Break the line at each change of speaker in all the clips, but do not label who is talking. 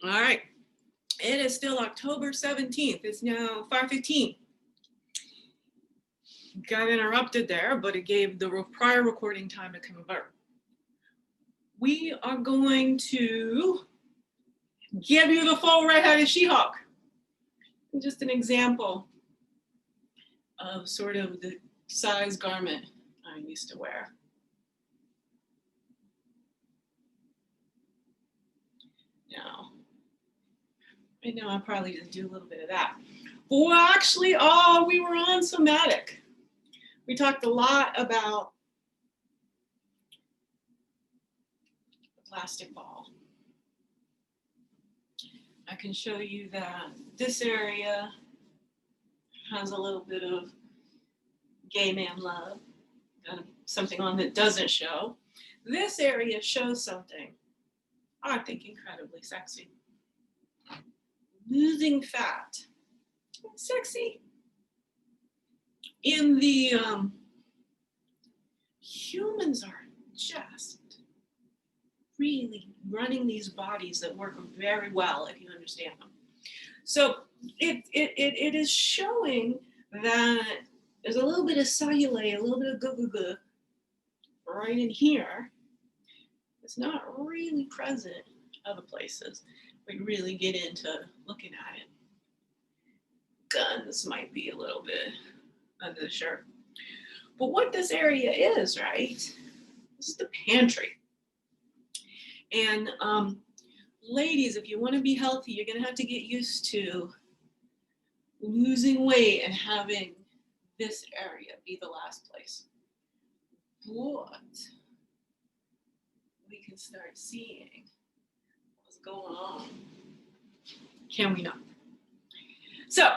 All right. It is still October 17th. It's now 5:15. Got interrupted there, but it gave the prior recording time to convert. We are going to give you the full red-headed She-Hulk. Just an example of sort of the size garment I used to wear. Now, I know I'll probably just do a little bit of that. Well, actually, we were on somatic. We talked a lot about the plastic ball. I can show you that this area has a little bit of gay man love, something on that doesn't show. This area shows something I think incredibly sexy. Losing fat, sexy. In the humans are just really running these bodies that work very well if you understand them. So it is showing that there's a little bit of cellulite, a little bit of goo right in here. It's not really present other places. We really get into looking at it. Guns might be a little bit under the shirt. But what this area is, right? This is the pantry. And ladies, if you want to be healthy, you're going to have to get used to losing weight and having this area be the last place. But we can start seeing what's going on. Can we not? So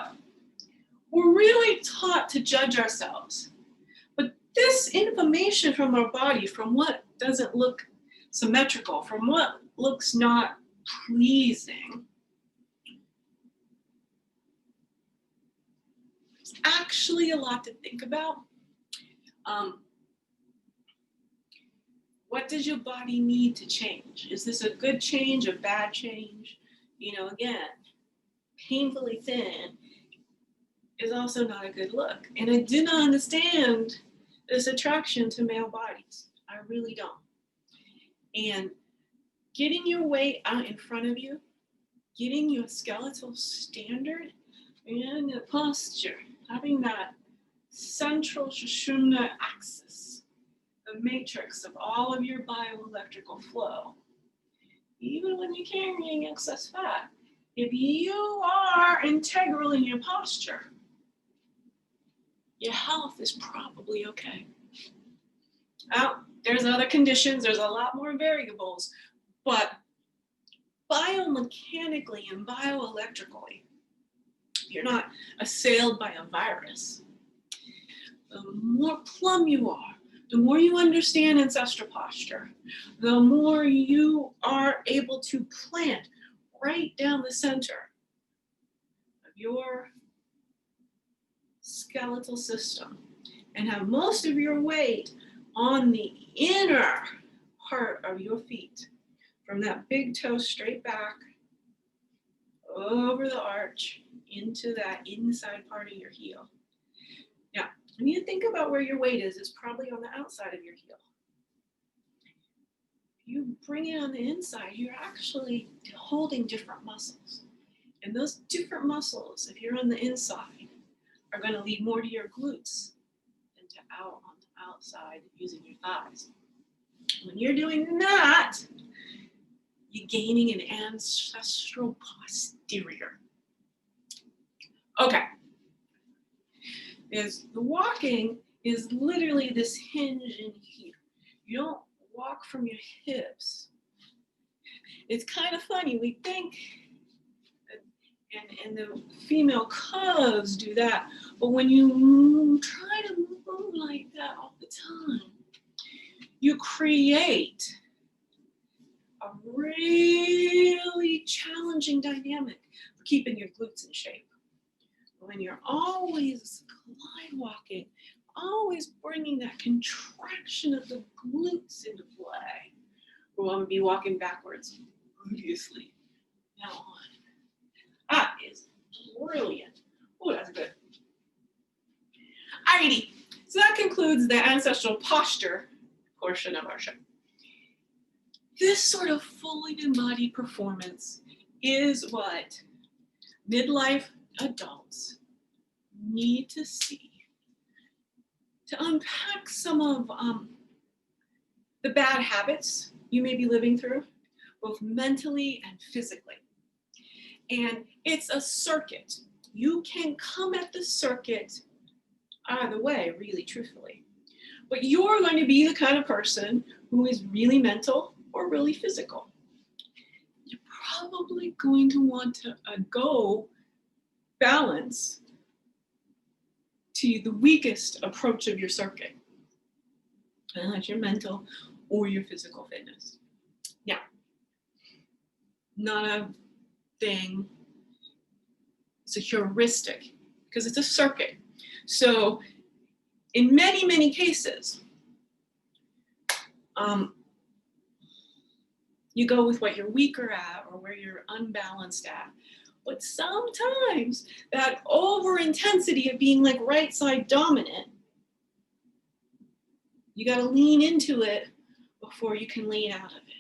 we're really taught to judge ourselves. But this information from our body, from what doesn't look symmetrical, from what looks not pleasing, it's actually a lot to think about. What does your body need to change? Is this a good change, a bad change? You know, again, painfully thin is also not a good look. And I do not understand this attraction to male bodies. I really don't. And getting your weight out in front of you, getting your skeletal standard and the posture, having that central Sushumna axis, the matrix of all of your bioelectrical flow, even when you're carrying excess fat, if you are integral in your posture, your health is probably okay. Now, there's other conditions, there's a lot more variables, but biomechanically and bioelectrically, you're not assailed by a virus. The more plumb you are, the more you understand ancestral posture, the more you are able to plant right down the center of your skeletal system and have most of your weight on the inner part of your feet, from that big toe straight back, over the arch, into that inside part of your heel. Now, when you think about where your weight is, it's probably on the outside of your heel. If you bring it on the inside, you're actually holding different muscles. And those different muscles, if you're on the inside, are going to lead more to your glutes than to out on the outside using your thighs. When you're doing that, you're gaining an ancestral posterior. Okay. The walking is literally this hinge in here. You don't walk from your hips. It's kind of funny. We think, and the female cubs do that, but when you try to move like that all the time, you create a really challenging dynamic for keeping your glutes in shape. When you're always glide walking, always bringing that contraction of the glutes into play. Or I'm going to be walking backwards, obviously. now on. That is brilliant. Oh, that's good. Alrighty, so that concludes the ancestral posture portion of our show. This sort of fully embodied performance is what midlife adults need to see to unpack some of the bad habits you may be living through, both mentally and physically. And it's a circuit. You can come at the circuit either way, really, truthfully. But you're going to be the kind of person who is really mental or really physical. You're probably going to want to go balance to the weakest approach of your circuit. And that's your mental or your physical fitness. Now, not a thing, it's a heuristic because it's a circuit. So in many, many cases, you go with what you're weaker at or where you're unbalanced at. But sometimes that over intensity of being like right side dominant, you got to lean into it before you can lean out of it.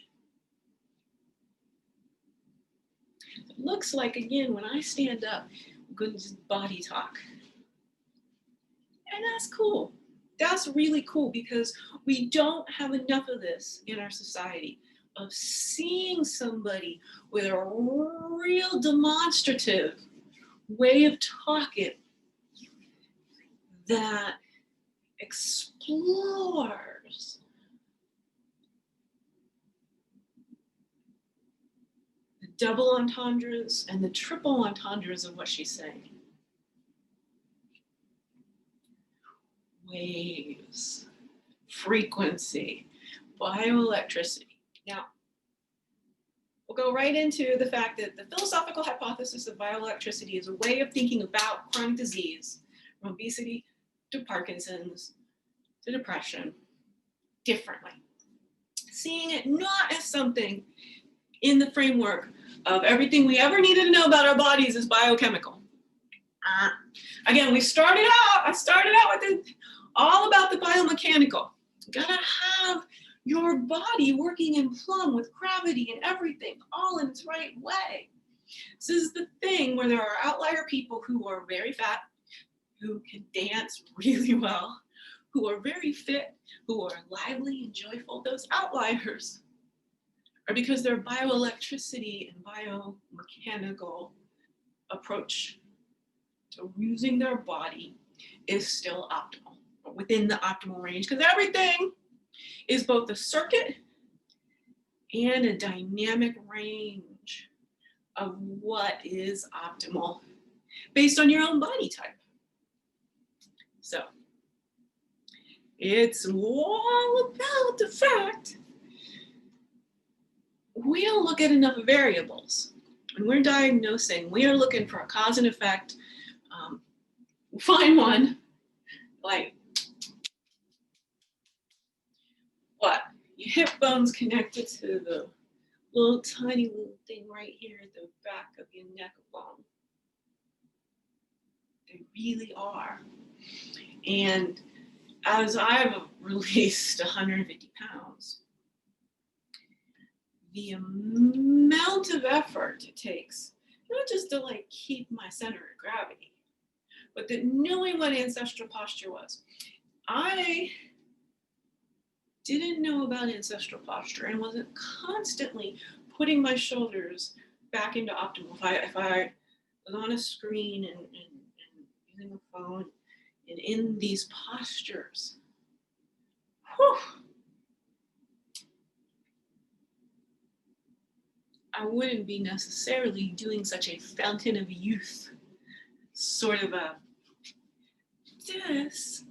It looks like, again, when I stand up, good body talk. And that's cool. That's really cool because we don't have enough of this in our society, of seeing somebody with a real demonstrative way of talking that explores the double entendres and the triple entendres of what she's saying. Waves, frequency, bioelectricity. Now, we'll go right into the fact that the philosophical hypothesis of bioelectricity is a way of thinking about chronic disease, from obesity to Parkinson's to depression, differently. Seeing it not as something in the framework of everything we ever needed to know about our bodies is biochemical. Again, I started out with it all about the biomechanical. You gotta have your body working in plumb with gravity and everything, all in its right way. This is the thing where there are outlier people who are very fat, who can dance really well, who are very fit, who are lively and joyful. Those outliers are because their bioelectricity and biomechanical approach to using their body is still optimal, or within the optimal range, because everything is both a circuit and a dynamic range of what is optimal based on your own body type. So it's all about the fact we don't look at enough variables. When we're diagnosing, we are looking for a cause and effect. Find one, like what? Your hip bone's connected to the tiny little thing right here at the back of your neck bone. They really are. And as I've released 150 pounds, the amount of effort it takes, not just to like keep my center of gravity, but that knowing what ancestral posture was. I didn't know about ancestral posture and wasn't constantly putting my shoulders back into optimal. If I was on a screen and using a phone and in these postures, whew, I wouldn't be necessarily doing such a fountain of youth sort of a, this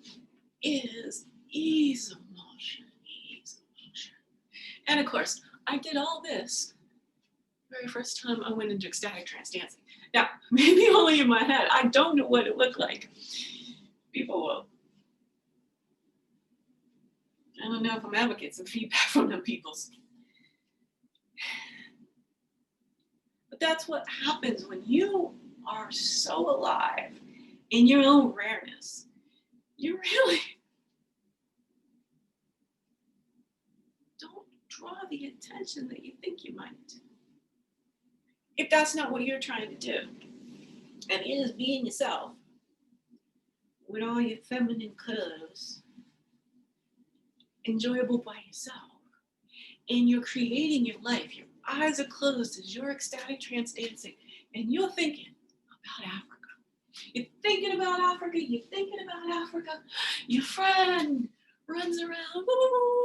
is ease of motion, ease of motion. And of course, I did all this the very first time I went into ecstatic trance dancing. Now, maybe only in my head. I don't know what it looked like. People will. I don't know if I'm ever getting some feedback from them peoples. But that's what happens when you are so alive in your own rareness. You really don't draw the attention that you think you might. If that's not what you're trying to do, and it is being yourself with all your feminine curves, enjoyable by yourself, and you're creating your life, your eyes are closed as you're ecstatic trance dancing, and you're thinking about Africa. You're thinking about Africa, you're thinking about Africa. Your friend runs around, woo,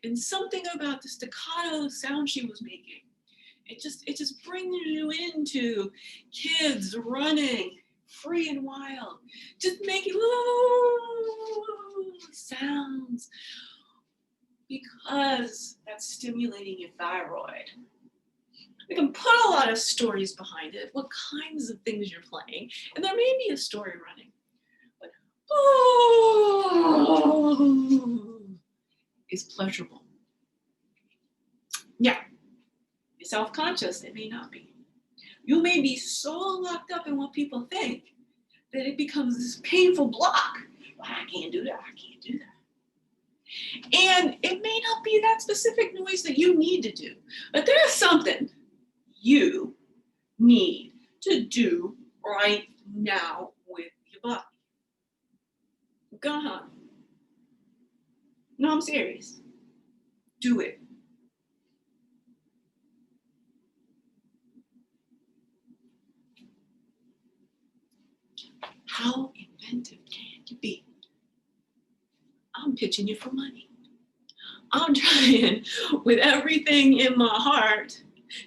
and something about the staccato sound she was making, it just brings you into kids running free and wild, just making sounds, because that's stimulating your thyroid. We can put a lot of stories behind it, what kinds of things you're playing, and there may be a story running, but is pleasurable. Yeah, you're self-conscious, it may not be. You may be so locked up in what people think that it becomes this painful block. I can't do that, I can't do that. And it may not be that specific noise that you need to do, but there's something you need to do right now with your body. Go on. No, I'm serious. Do it. How inventive can you be? I'm pitching you for money. I'm trying with everything in my heart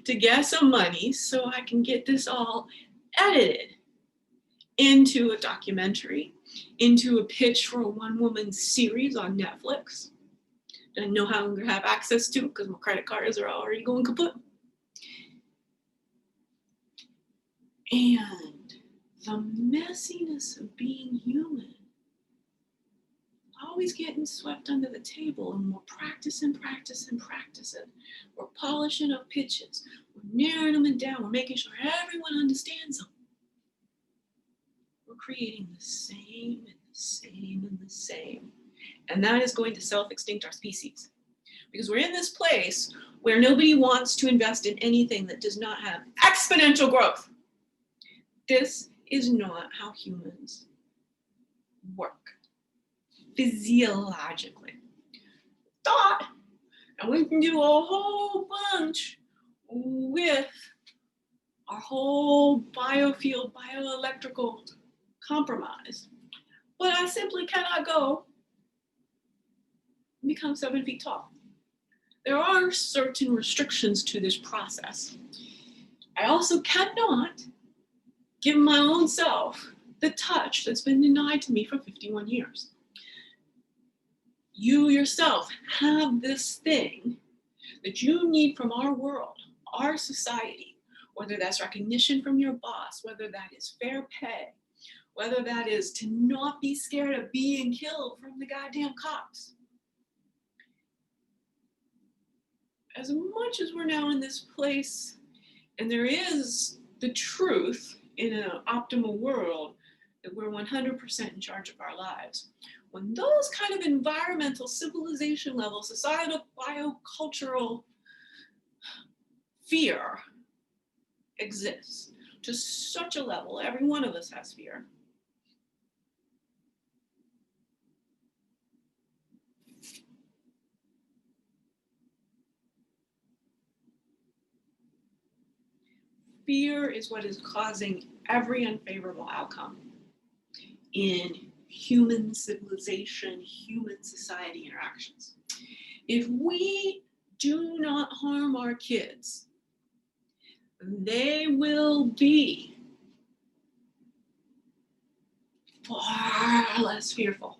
to get some money so I can get this all edited into a documentary, into a pitch for a one-woman series on Netflix that I no longer have access to because my credit cards are already going kaput. And the messiness of being human, always getting swept under the table, and we're practicing. We're polishing up pitches. We're narrowing them down. We're making sure everyone understands them. We're creating the same and the same and the same. And that is going to self-extinct our species. Because we're in this place where nobody wants to invest in anything that does not have exponential growth. This is not how humans work physiologically. Thought, and we can do a whole bunch with our whole biofield, bioelectrical compromise. But I simply cannot go and become 7 feet tall. There are certain restrictions to this process. I also cannot give my own self the touch that's been denied to me for 51 years. You yourself have this thing that you need from our world, our society, whether that's recognition from your boss, whether that is fair pay, whether that is to not be scared of being killed from the goddamn cops. As much as we're now in this place, and there is the truth in an optimal world that we're 100% in charge of our lives, when those kind of environmental, civilization level, societal, biocultural fear exists to such a level, every one of us has fear. Fear is what is causing every unfavorable outcome in human civilization, human society interactions. If we do not harm our kids, they will be far less fearful.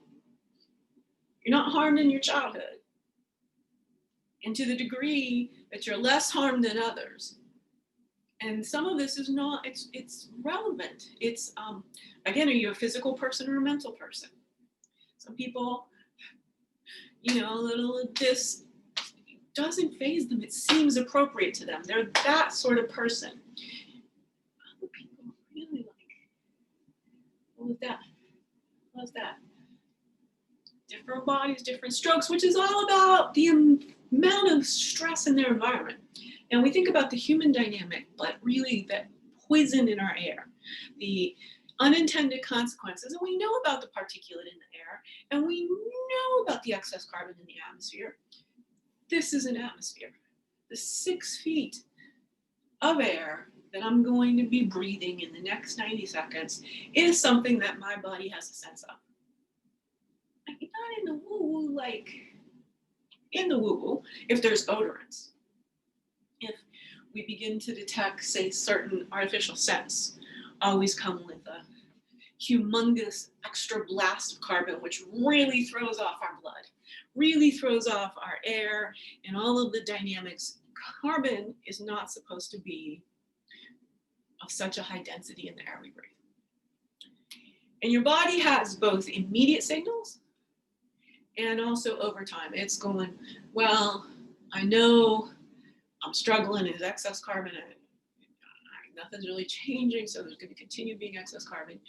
You're not harmed in your childhood. And to the degree that you're less harmed than others, and some of this is not, it's relevant. It's, again, are you a physical person or a mental person? Some people, a little this doesn't faze them. It seems appropriate to them. They're that sort of person. Other people really like, what was that? What was that? Different bodies, different strokes, which is all about the amount of stress in their environment. And we think about the human dynamic, but really that poison in our air, the unintended consequences, and we know about the particulate in the air, and we know about the excess carbon in the atmosphere. This is an atmosphere. The 6 feet of air that I'm going to be breathing in the next 90 seconds is something that my body has a sense of. Like, not in the woo-woo, like in the woo-woo, if there's odorants. If we begin to detect, say, certain artificial scents, always come with a humongous extra blast of carbon, which really throws off our blood, really throws off our air and all of the dynamics. Carbon is not supposed to be of such a high density in the air we breathe. And your body has both immediate signals and also over time. It's going, well, I know I'm struggling, there's excess carbon, nothing's really changing, so there's going to continue being excess carbon.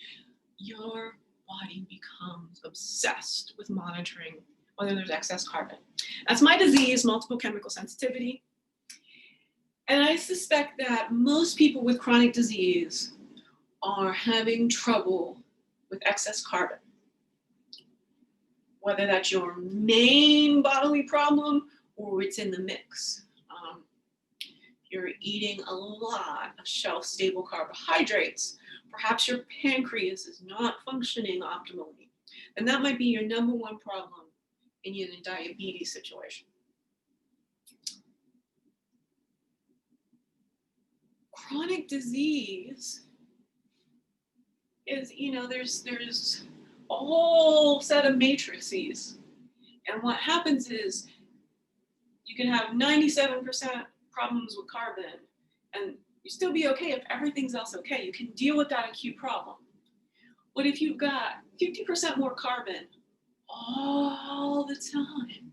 Your body becomes obsessed with monitoring whether there's excess carbon. That's my disease, multiple chemical sensitivity. And I suspect that most people with chronic disease are having trouble with excess carbon. Whether that's your main bodily problem or it's in the mix. You're eating a lot of shelf-stable carbohydrates. Perhaps your pancreas is not functioning optimally. And that might be your number one problem in your diabetes situation. Chronic disease is, there's a whole set of matrices. And what happens is you can have 97% problems with carbon and you still be okay if everything's else okay. You can deal with that acute problem. What if you've got 50% more carbon all the time?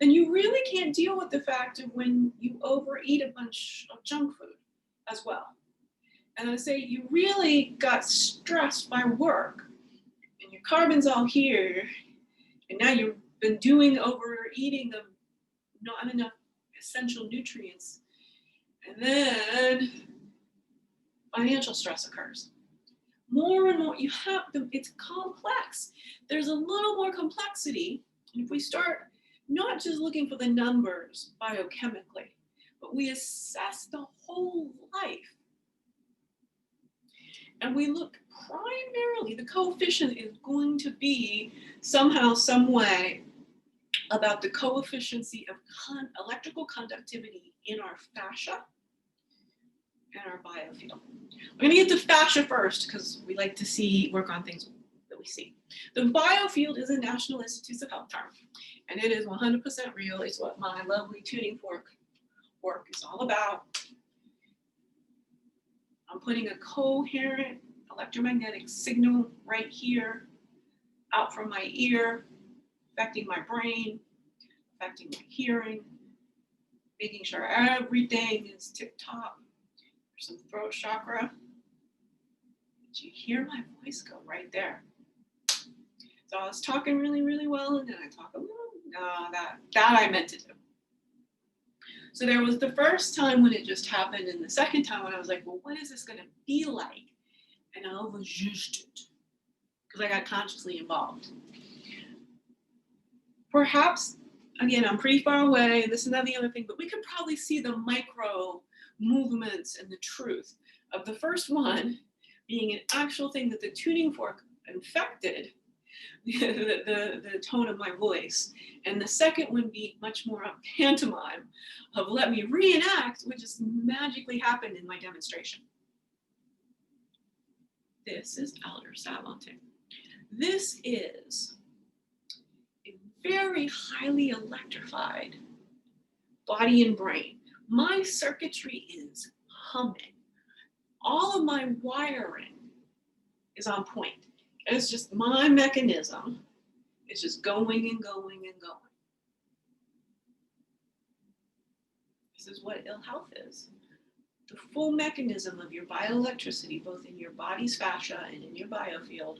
Then you really can't deal with the fact of when you overeat a bunch of junk food as well. And I say you really got stressed by work and your carbon's all here and now you've been doing overeating of not enough essential nutrients, and then financial stress occurs. More and more, you have them, it's complex. There's a little more complexity, and if we start not just looking for the numbers biochemically, but we assess the whole life, and we look primarily, the coefficient is going to be somehow, some way, about the coefficient of electrical conductivity in our fascia and our biofield. We're going to get to fascia first because we like to work on things that we see. The biofield is a National Institutes of Health term, and it is 100% real. It's what my lovely tuning fork work is all about. I'm putting a coherent electromagnetic signal right here out from my ear, affecting my brain, affecting my hearing, making sure everything is tip-top. There's some throat chakra. Did you hear my voice go right there? So I was talking really, really well, and then I talk a little, no, that I meant to do. So there was the first time when it just happened, and the second time when I was like, well, what is this gonna be like? And I overused it, because I got consciously involved. Perhaps, again, I'm pretty far away, and this and that and the other thing, but we could probably see the micro movements and the truth of the first one being an actual thing that the tuning fork infected the tone of my voice, and the second one being much more a pantomime of let me reenact what just magically happened in my demonstration. This is outer Savanting. This is a very highly electrified body and brain. My circuitry is humming. All of my wiring is on point. It's just my mechanism. It's just going and going and going. This is what ill health is. The full mechanism of your bioelectricity, both in your body's fascia and in your biofield,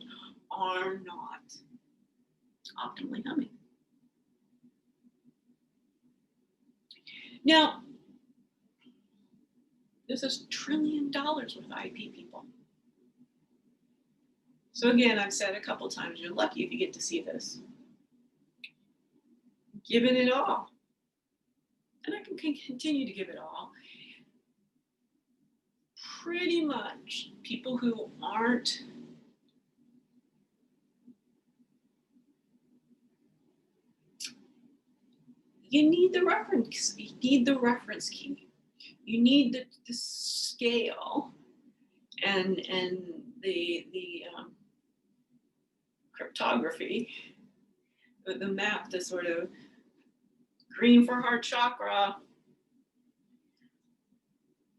are not optimally humming. Now, this is $1 trillion worth of IP people. So again, I've said a couple times, you're lucky if you get to see this. Given it all. And I can continue to give it all. Pretty much people who aren't you need the reference key. You need the scale and the cryptography, the map, the sort of green for heart chakra,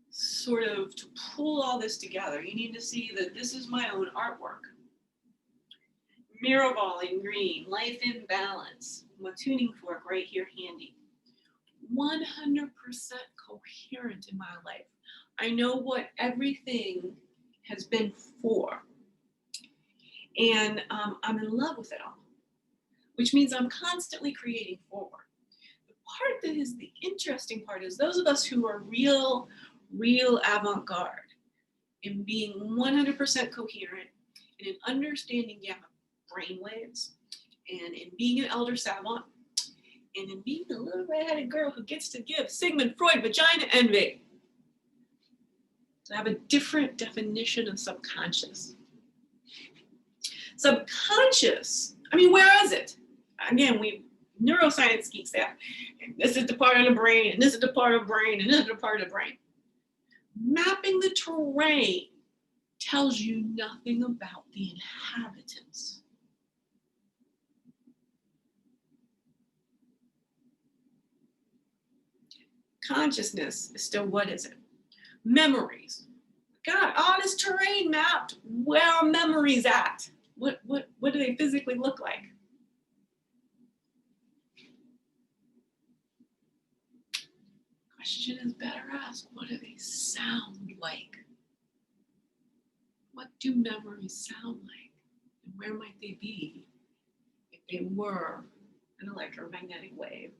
sort of to pull all this together. You need to see that this is my own artwork. Mirror ball in green, life in balance, my tuning fork right here handy. 100% coherent in my life. I know what everything has been for. And I'm in love with it all, which means I'm constantly creating forward. The part that is the interesting part is those of us who are real avant-garde in being 100% coherent and in understanding brain waves and in being an elder savant and in being the little red-headed girl who gets to give Sigmund Freud vagina envy. So I have a different definition of subconscious. Subconscious, I mean, where is it? Again, neuroscience geeks that this is the part of the brain, and this is the part of the brain, and this is the part of the brain. Mapping the terrain tells you nothing about the inhabitants. Consciousness is still, what is it? Memories. God, all this terrain mapped, where are memories at? What do they physically look like? Question is better asked, what do they sound like? What do memories sound like? And where might they be if they were an electromagnetic wave?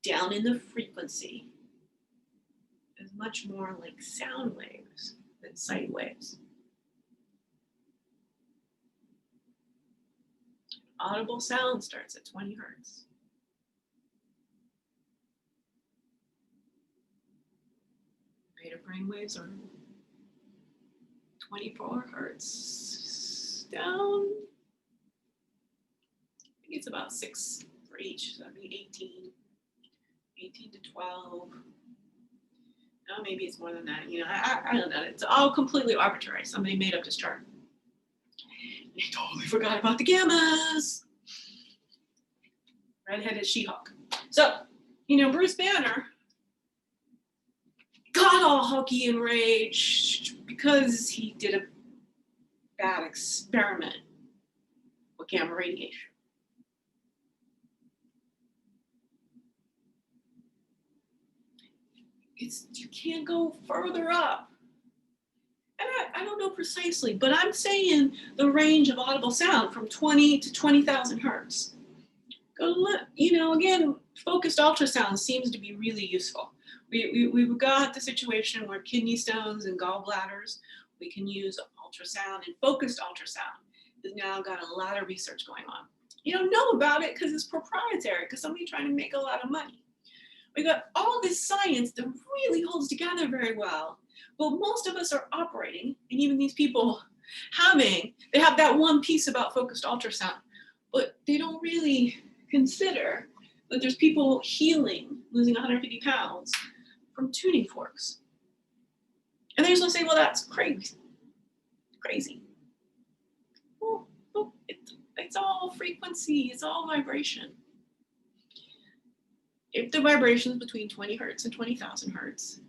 Down in the frequency is much more like sound waves than sight waves. Audible sound starts at 20 hertz. Beta brain waves are 24 hertz down. I think it's about 6 for each, so that'd be 18 to 12. No, maybe it's more than that. You know, I don't know. It's all completely arbitrary. Somebody made up this chart. They totally forgot about the gammas. Redheaded She-Hulk. So, you know, Bruce Banner got all hulky and enraged because he did a bad experiment with gamma radiation. You can't go further up. And I don't know precisely, but I'm saying the range of audible sound from 20 to 20,000 hertz. Go look, you know, again, focused ultrasound seems to be really useful. We've got the situation where kidney stones and gallbladders, we can use ultrasound, and focused ultrasound has now got a lot of research going on. You don't know about it because it's proprietary, because somebody's trying to make a lot of money. We got all this science that really holds together very well, but most of us are operating, and even these people they have that one piece about focused ultrasound, but they don't really consider that there's people healing, losing 150 pounds from tuning forks. And they're just gonna say, well, that's crazy. Well, it's all frequency, it's all vibration. If the vibration is between 20 hertz and 20,000 hertz,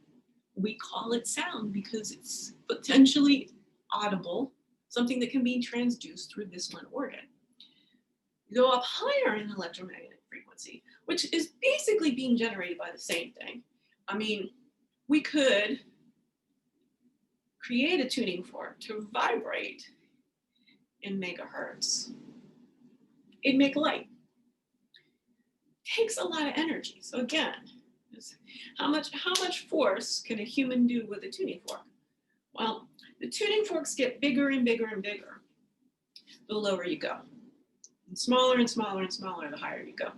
we call it sound because it's potentially audible, something that can be transduced through this one organ. You go up higher in electromagnetic frequency, which is basically being generated by the same thing. I mean, we could create a tuning fork to vibrate in megahertz. It'd make light. Takes a lot of energy. So again, how much force can a human do with a tuning fork? Well, the tuning forks get bigger and bigger and bigger the lower you go. And smaller and smaller and smaller the higher you go.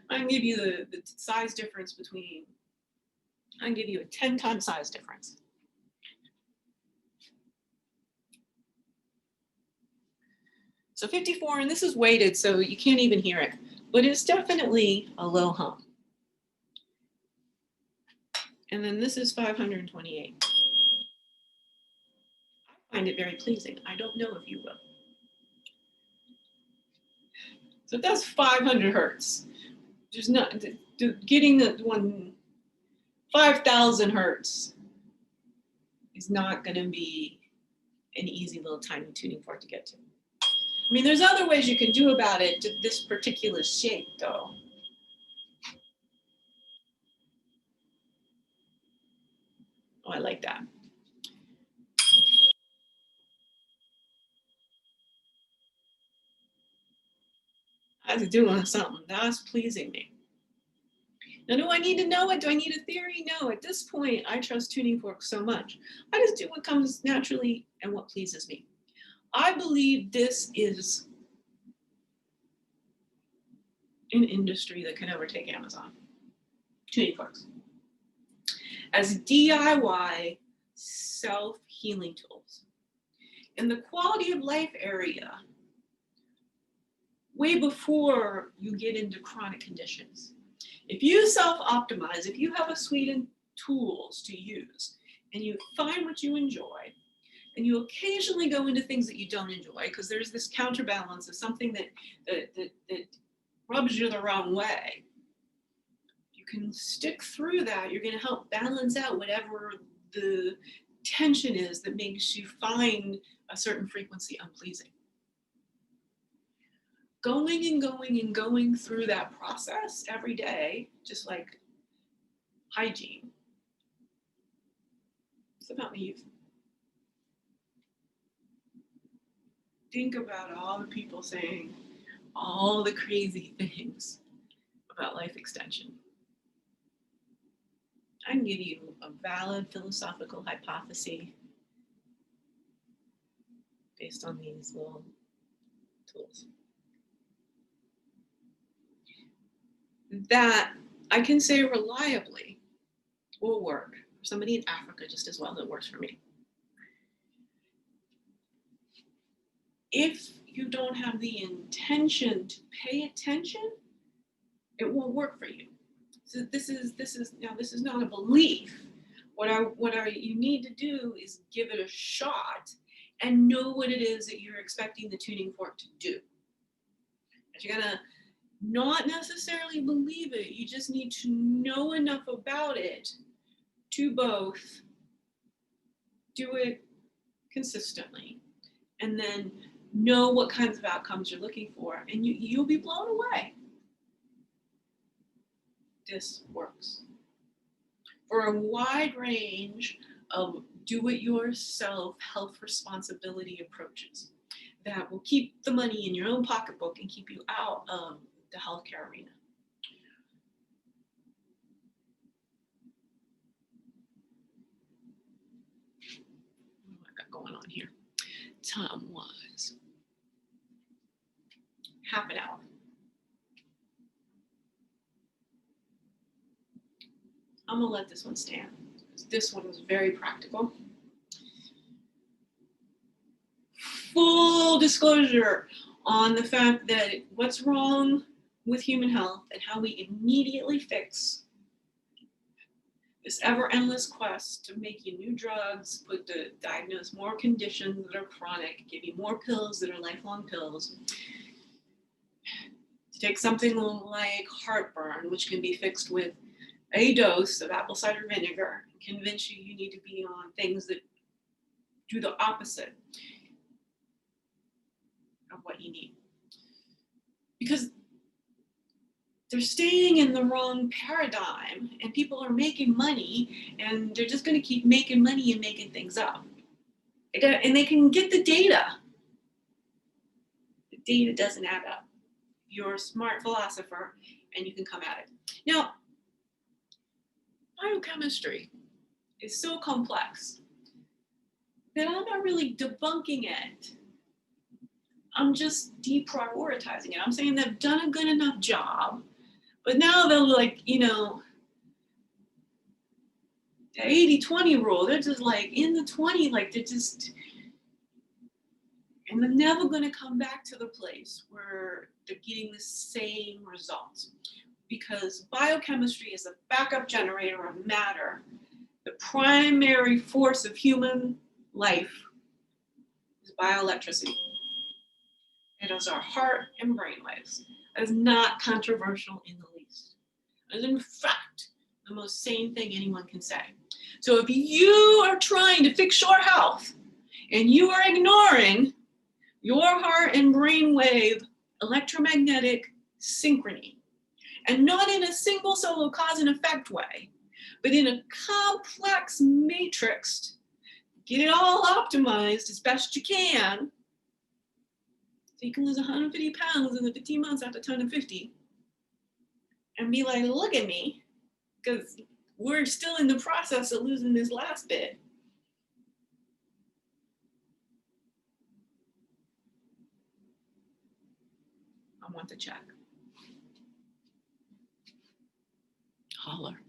I can give you the size difference between, I can give you a 10 times size difference. So 54, and this is weighted, so you can't even hear it, but it's definitely a low hum. And then this is 528. I find it very pleasing. I don't know if you will. So that's 500 hertz. There's not, getting the one 5,000 hertz is not going to be an easy little tiny tuning fork to get to. I mean, there's other ways you can do about it to this particular shape, though. Oh, I like that. I was doing something. That's pleasing me. Now, do I need to know it? Do I need a theory? No, at this point, I trust tuning forks so much. I just do what comes naturally and what pleases me. I believe this is an industry that can overtake Amazon. Tuning forks. As DIY self-healing tools. In the quality of life area, way before you get into chronic conditions. If you self-optimize, if you have a suite of tools to use, and you find what you enjoy, and you occasionally go into things that you don't enjoy, because there's this counterbalance of something that rubs you the wrong way, you can stick through that. You're going to help balance out whatever the tension is that makes you find a certain frequency unpleasing. Going and going and going through that process every day, just like hygiene, it's about me. Think about all the people saying all the crazy things about life extension. I can give you a valid philosophical hypothesis based on these little tools that I can say reliably will work for somebody in Africa just as well as it works for me. If you don't have the intention to pay attention, it won't work for you. So this is not a belief. You need to do is give it a shot and know what it is that you're expecting the tuning fork to do. But you're gonna not necessarily believe it. You just need to know enough about it to both do it consistently and then know what kinds of outcomes you're looking for, and you'll be blown away. This works for a wide range of do-it-yourself health responsibility approaches that will keep the money in your own pocketbook and keep you out of the healthcare arena. What do I got going on here? Time-wise, half an hour. I'm gonna let this one stand. This one was very practical. Full disclosure on the fact that what's wrong with human health and how we immediately fix this ever endless quest to make you new drugs, diagnose more conditions that are chronic, give you more pills that are lifelong pills. To take something like heartburn, which can be fixed with a dose of apple cider vinegar, convince you need to be on things that do the opposite of what you need. Because they're staying in the wrong paradigm, and people are making money, and they're just going to keep making money and making things up. And they can get the data. The data doesn't add up. You're a smart philosopher, and you can come at it. Now, biochemistry is so complex that I'm not really debunking it. I'm just deprioritizing it. I'm saying they've done a good enough job, but now they're like, you know, the 80-20 rule, they're just like in the 20, like they're just, and they're never going to come back to the place where they're getting the same results, because biochemistry is a backup generator of matter. The primary force of human life is bioelectricity. It is our heart and brain waves. That is not controversial in the least. It is in fact the most sane thing anyone can say. So if you are trying to fix your health and you are ignoring your heart and brain wave electromagnetic synchrony, and not in a single solo cause and effect way, but in a complex matrix, get it all optimized as best you can, so you can lose 150 pounds in the 15 months after turning 50, and be like, look at me, because we're still in the process of losing this last bit. I want the check. Holler.